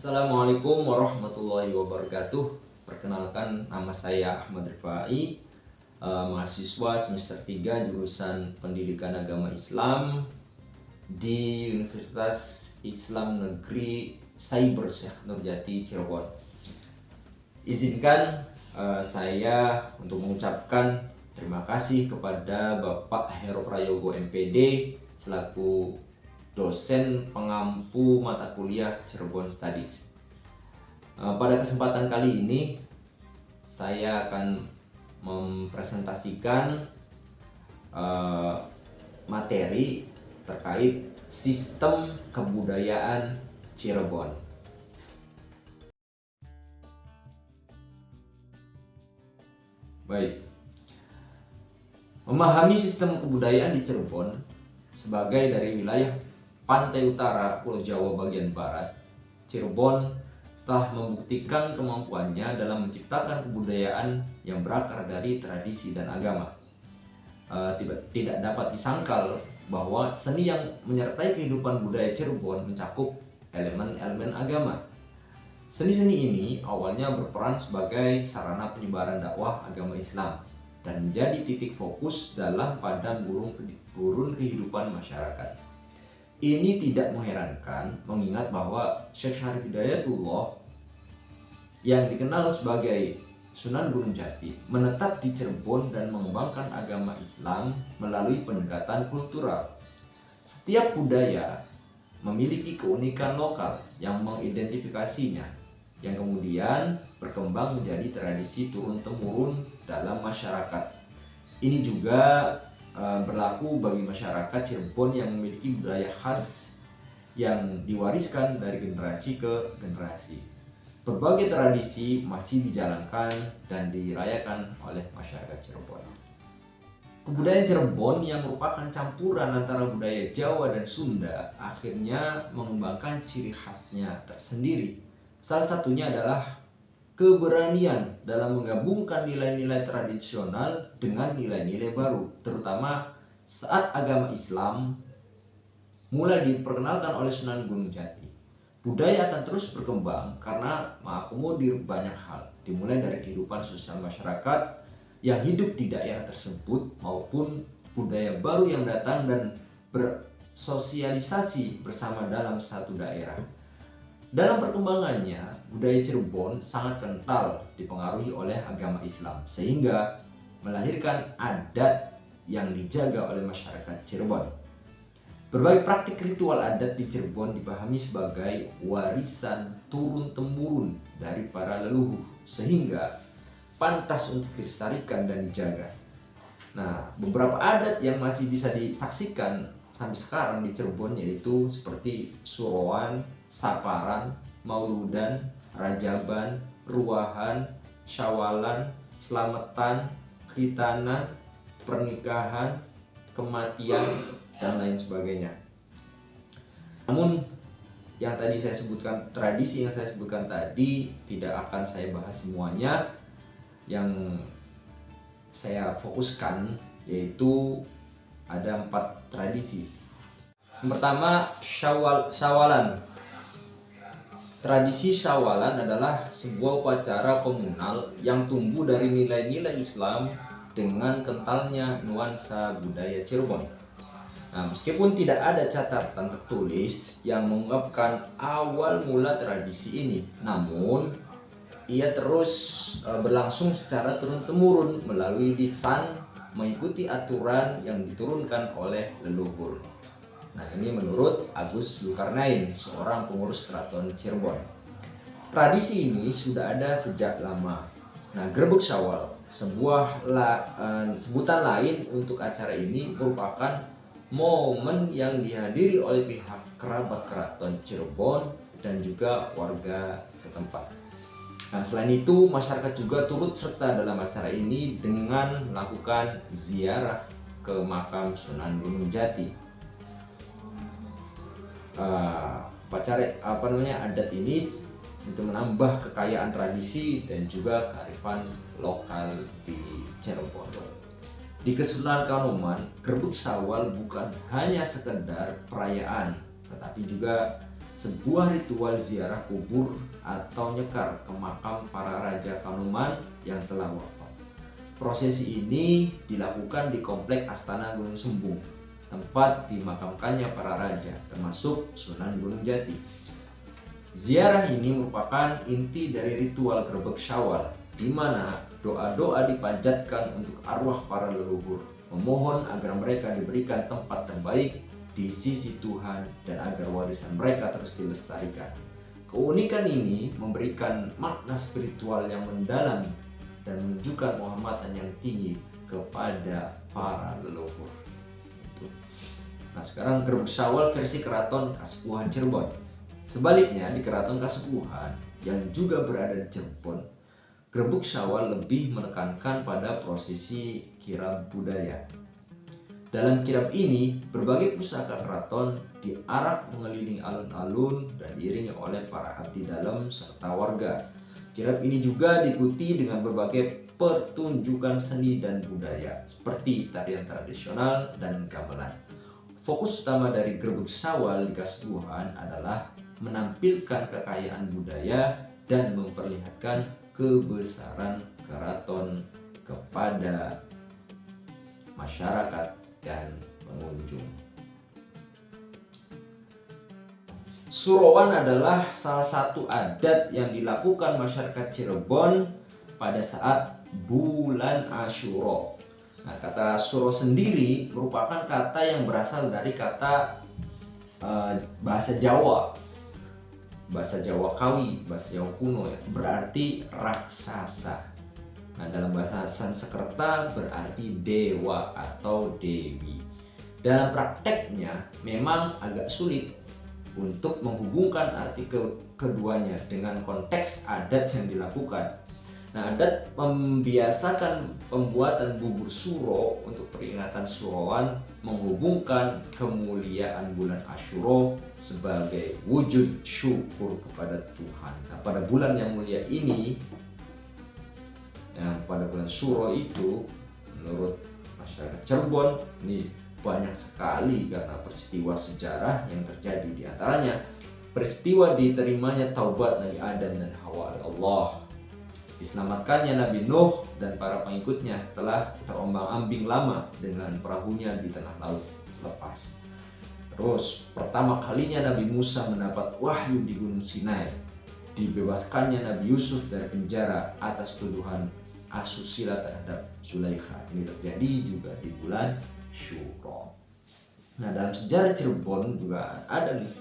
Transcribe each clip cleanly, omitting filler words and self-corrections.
Assalamualaikum warahmatullahi wabarakatuh. Perkenalkan, nama saya Ahmad Rifai, mahasiswa semester 3 jurusan Pendidikan Agama Islam di Universitas Islam Negeri Cyber Syekh Nurjati Cirebon. Izinkan saya untuk mengucapkan terima kasih kepada Bapak Hero Prayogo MPD selaku dosen pengampu mata kuliah Cirebon Studies. Pada kesempatan kali ini saya akan mempresentasikan materi terkait sistem kebudayaan Cirebon. Baik. Memahami sistem kebudayaan di Cirebon sebagai dari wilayah pantai utara Pulau Jawa bagian barat, Cirebon telah membuktikan kemampuannya dalam menciptakan kebudayaan yang berakar dari tradisi dan agama. Tidak dapat disangkal bahwa seni yang menyertai kehidupan budaya Cirebon mencakup elemen-elemen agama. Seni-seni ini awalnya berperan sebagai sarana penyebaran dakwah agama Islam dan menjadi titik fokus dalam padang gurun kehidupan masyarakat. Ini tidak mengherankan mengingat bahwa Syekh Syarif Hidayatullah yang dikenal sebagai Sunan Gunung Jati menetap di Cirebon dan mengembangkan agama Islam melalui pendekatan kultural. Setiap budaya memiliki keunikan lokal yang mengidentifikasinya, yang kemudian berkembang menjadi tradisi turun-temurun dalam masyarakat. Ini juga berlaku bagi masyarakat Cirebon yang memiliki budaya khas yang diwariskan dari generasi ke generasi. Berbagai tradisi masih dijalankan dan dirayakan oleh masyarakat Cirebon. Kebudayaan Cirebon yang merupakan campuran antara budaya Jawa dan Sunda akhirnya mengembangkan ciri khasnya tersendiri. Salah satunya adalah keberanian dalam menggabungkan nilai-nilai tradisional dengan nilai-nilai baru, terutama saat agama Islam mulai diperkenalkan oleh Sunan Gunung Jati. Budaya akan terus berkembang karena mengakomodir banyak hal, dimulai dari kehidupan sosial masyarakat yang hidup di daerah tersebut maupun budaya baru yang datang dan bersosialisasi bersama dalam satu daerah. Dalam perkembangannya, budaya Cirebon sangat kental dipengaruhi oleh agama Islam, sehingga melahirkan adat yang dijaga oleh masyarakat Cirebon. Berbagai praktik ritual adat di Cirebon dipahami sebagai warisan turun-temurun dari para leluhur, sehingga pantas untuk dilestarikan dan dijaga. Nah, beberapa adat yang masih bisa disaksikan sampai sekarang di Cirebon yaitu seperti suroan, saparan, mauludan, rajaban, ruahan, syawalan, selamatan, khitanan, pernikahan, kematian, dan lain sebagainya. Namun yang tadi saya sebutkan, tradisi yang saya sebutkan tadi tidak akan saya bahas semuanya. Yang saya fokuskan yaitu ada 4 tradisi. Yang pertama, syawalan. Tradisi syawalan adalah sebuah upacara komunal yang tumbuh dari nilai-nilai Islam dengan kentalnya nuansa budaya Cirebon. Nah, meskipun tidak ada catatan tertulis yang mengungkapkan awal mula tradisi ini, namun ia terus berlangsung secara turun-temurun melalui lisan, mengikuti aturan yang diturunkan oleh leluhur. Nah, ini menurut Agus Zulkarnain, seorang pengurus keraton Cirebon. Tradisi ini sudah ada sejak lama. Nah, Grebeg Syawal, sebutan lain untuk acara ini, merupakan momen yang dihadiri oleh pihak kerabat keraton Cirebon dan juga warga setempat. Nah, selain itu, masyarakat juga turut serta dalam acara ini dengan melakukan ziarah ke makam Sunan Gunung Jati. Adat ini itu menambah kekayaan tradisi dan juga kearifan lokal di Cirebon. Di Kesultanan Kanoman, Grebeg Syawal bukan hanya sekedar perayaan, tetapi juga sebuah ritual ziarah kubur atau nyekar ke makam para raja Kanoman yang telah wafat. Prosesi ini dilakukan di komplek Astana Gunung Sembung, tempat dimakamkannya para raja, termasuk Sunan Gunung Jati. Ziarah ini merupakan inti dari ritual Grebeg Syawal, di mana doa-doa dipanjatkan untuk arwah para leluhur, memohon agar mereka diberikan tempat terbaik di sisi Tuhan dan agar warisan mereka terus dilestarikan. Keunikan ini memberikan makna spiritual yang mendalam dan menunjukkan penghormatan yang tinggi kepada para leluhur. Nah, sekarang Grebeg Syawal versi Keraton Kasepuhan Cirebon. Sebaliknya, di Keraton Kasepuhan yang juga berada di Cirebon, Grebeg Syawal lebih menekankan pada prosesi kirab budaya. Dalam kirab ini, berbagai pusaka keraton diarak mengelilingi alun-alun dan diiringi oleh para abdi dalam serta warga. Kirab ini juga diikuti dengan berbagai pertunjukan seni dan budaya seperti tarian tradisional dan gamelan. Fokus utama dari Grebeg Syawal di Kasepuhan adalah menampilkan kekayaan budaya dan memperlihatkan kebesaran keraton kepada masyarakat dan pengunjung. Surowan adalah salah satu adat yang dilakukan masyarakat Cirebon pada saat bulan Asyura. Nah, kata suro sendiri merupakan kata yang berasal dari kata bahasa Jawa Kawi, bahasa Jawa kuno ya, berarti raksasa. Nah, dalam bahasa Sanskerta berarti dewa atau dewi. Dalam prakteknya memang agak sulit untuk menghubungkan arti keduanya dengan konteks adat yang dilakukan. Nah, adat membiasakan pembuatan bubur suro untuk peringatan Surowan menghubungkan kemuliaan bulan Asyura sebagai wujud syukur kepada Tuhan. Nah, pada bulan yang mulia ini, pada bulan Suro itu, menurut masyarakat Cirebon ini banyak sekali karena peristiwa sejarah yang terjadi. Di antaranya peristiwa diterimanya taubat Nabi Adam dan Hawa oleh Allah, diselamatkannya Nabi Nuh dan para pengikutnya setelah terombang-ambing lama dengan perahunya di tengah laut lepas. Terus pertama kalinya Nabi Musa mendapat wahyu di Gunung Sinai, dibebaskannya Nabi Yusuf dari penjara atas tuduhan asusila terhadap Zulaikha. Ini terjadi juga di bulan Syuro. Nah, dalam sejarah Cirebon juga ada nih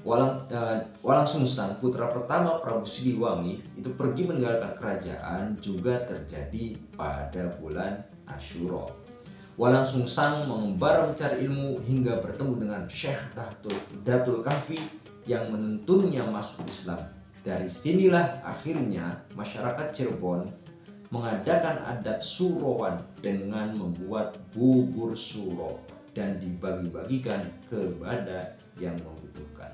Walang Sungsang, putra pertama Prabu Siliwangi, itu pergi meninggalkan kerajaan juga terjadi pada bulan Asyura. Walang Sungsang mengembara mencari ilmu hingga bertemu dengan Syekh Datul Kahfi yang menuntunnya masuk Islam. Dari sinilah akhirnya masyarakat Cirebon mengadakan adat Surowan dengan membuat bubur suro dan dibagi-bagikan kepada yang membutuhkan.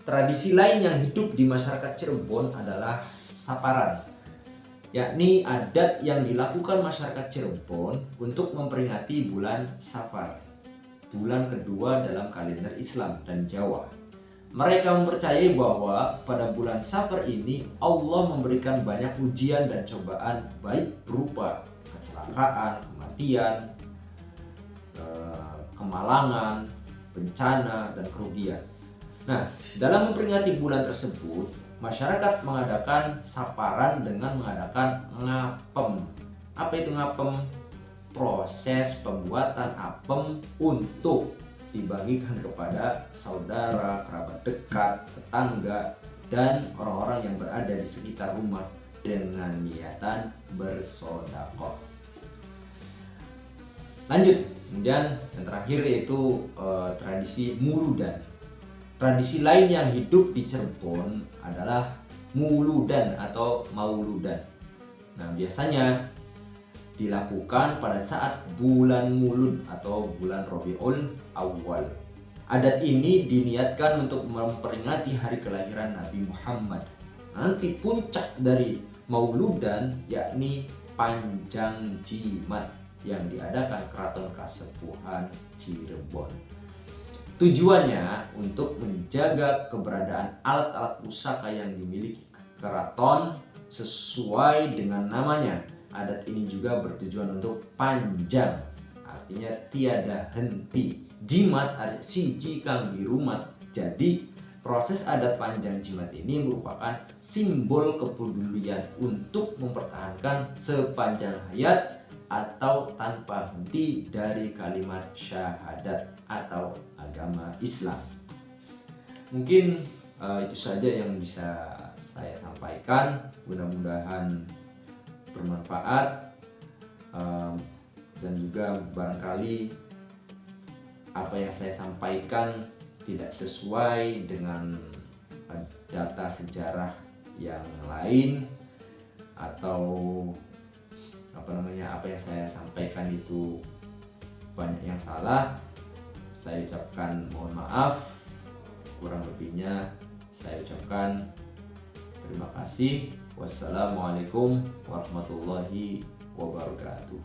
Tradisi lain yang hidup di masyarakat Cirebon adalah saparan, yakni adat yang dilakukan masyarakat Cirebon untuk memperingati bulan Safar, bulan kedua dalam kalender Islam dan Jawa. Mereka mempercayai bahwa pada bulan Safar ini Allah memberikan banyak ujian dan cobaan, baik berupa kecelakaan, kematian, kemalangan, bencana, dan kerugian. Nah, dalam memperingati bulan tersebut, masyarakat mengadakan saparan dengan mengadakan ngapem. Apa itu ngapem? Proses pembuatan apem untuk dibagikan kepada saudara, kerabat dekat, tetangga, dan orang-orang yang berada di sekitar rumah dengan niatan bersedekah. Lanjut, kemudian yang terakhir yaitu tradisi muludan. Tradisi lain yang hidup di Cirebon adalah muludan atau mauludan. Nah, biasanya dilakukan pada saat bulan Mulud atau bulan Rabiul Awal. Adat ini diniatkan untuk memperingati hari kelahiran Nabi Muhammad. Nanti puncak dari mauludan yakni Panjang Jimat yang diadakan Keraton Kasepuhan Cirebon. Tujuannya untuk menjaga keberadaan alat-alat pusaka yang dimiliki keraton sesuai dengan namanya. Adat ini juga bertujuan untuk panjang, artinya tiada henti. Jimat ada siji kang dirumat. Jadi proses adat panjang jimat ini merupakan simbol kepedulian untuk mempertahankan sepanjang hayat atau tanpa henti dari kalimat syahadat atau agama Islam. Mungkin itu saja yang bisa saya sampaikan. Mudah-mudahan bermanfaat, dan juga barangkali apa yang saya sampaikan tidak sesuai dengan data sejarah yang lain, atau apa yang saya sampaikan itu banyak yang salah. Saya ucapkan mohon maaf, kurang lebihnya saya ucapkan terima kasih. Wassalamualaikum warahmatullahi wabarakatuh.